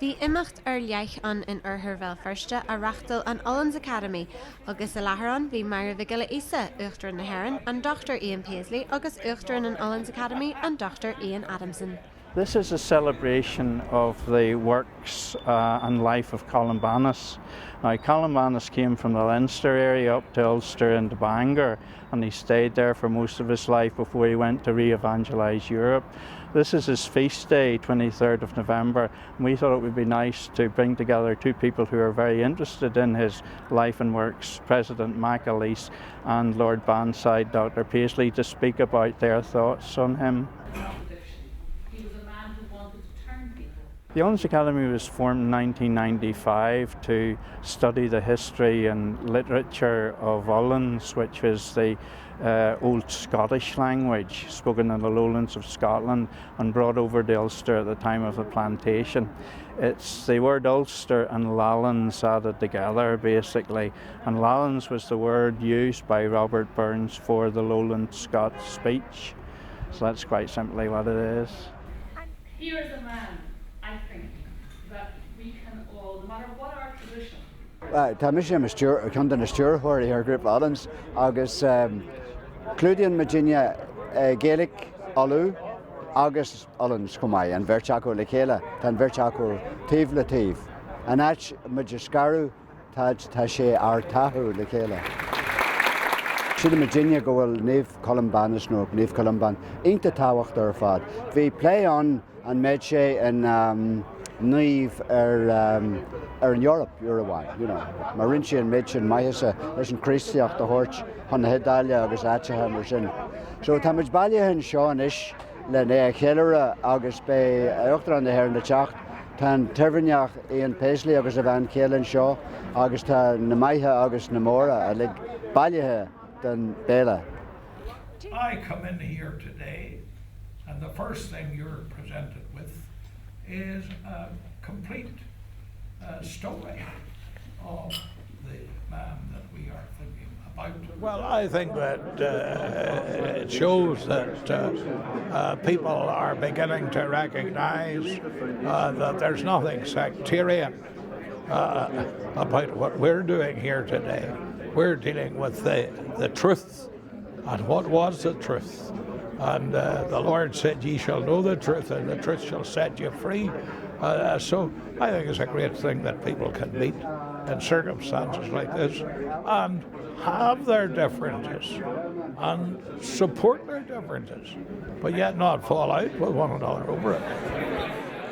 Bhí imeacht leith an in orthair bhil firste a reachtal an Albans Academy agus a leatharan bhí Mara Vigila Isa, Uachtar na HÉireann, and Dr. Ian Paisley agus Uachtar an Albans Academy and Dr. Ian Adamson. This is a celebration of the works and life of Columbanus. Now, Columbanus came from the Leinster area up to Ulster and to Bangor, and he stayed there for most of his life before he went to re-evangelise Europe. This is his feast day, 23rd of November, and we thought it would be nice to bring together two people who are very interested in his life and works, President MacAleese and Lord Bandside, Dr. Paisley, to speak about their thoughts on him. The Albainis Academy was formed in 1995 to study the history and literature of Ullans, which is the Old Scottish language spoken in the lowlands of Scotland and brought over to Ulster at the time of the plantation. It's the word Ulster and Lallans added together, basically, and Lallans was the word used by Robert Burns for the Lowland Scots speech. So that's quite simply what it is. And here is a man, I think, that we can all, no matter what our tradition. Tá mis sem chun den stúrthir ar grúp Albans agus clúdaíonn Virginia Gaelic alú agus Albans chumai an bhirteachú le chéile tá bhirteachú taobh le taobh. An áit muidir scarú tá sé ar tathú le chéile. Siad Virginia go bhfuil naomh Colm Bán nó naomh Columban ionta táhacht ar fad. Bhí play an méid sé an naoimh ar an Europe, Uruguay, you know. Mar rinne sé an méid sin maithise leis an Christiach de Hort chun na Hedáile agus áitethe mar sin. So tá muid bailithe an seo anois le né chéileire agus bé Uachtar na HÉireann na teacht tá Tirmhaneach Ian Paisley agus a bhean céileann seo agus tá na maithe agus na móra a lig bailithe den béle. I come in here today and the first thing you're presented with is a complete story of the man that we are thinking about. Well, I think that it shows that people are beginning to recognize that there's nothing sectarian about what we're doing here today. We're dealing with the truth, and what was the truth? And the Lord said, ye shall know the truth, and the truth shall set you free. So I think it's a great thing that people can meet in circumstances like this and have their differences and support their differences, but yet not fall out with one another over it.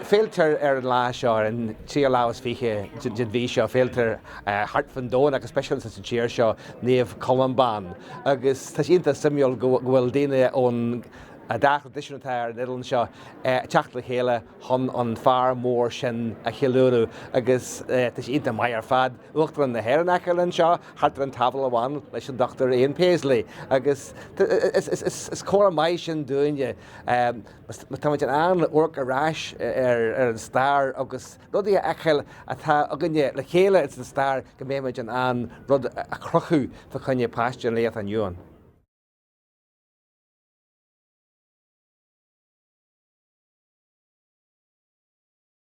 Filter an lá seo an tí láhas fiche did bhí seo filter hart fan dóin agus special sa tíir seo Naomh Colm Bán agus tá ionanta simúil bhfuil daine ón a dachar disisiúntair an Ireland seo teacht le chéile chun an fear mór sin a chiúú agus tá ionanta mai ar fad Uachtar an na HÉireannach seo hart an tabal amháin leis an Dr. Ian Paisley agus is córa mai sin dúine tá an orc aráis ar an stair agus rudí a echail atá aganne le chéile is an stair go méid an rud a crochú fa chunne páiste léat an Yuan.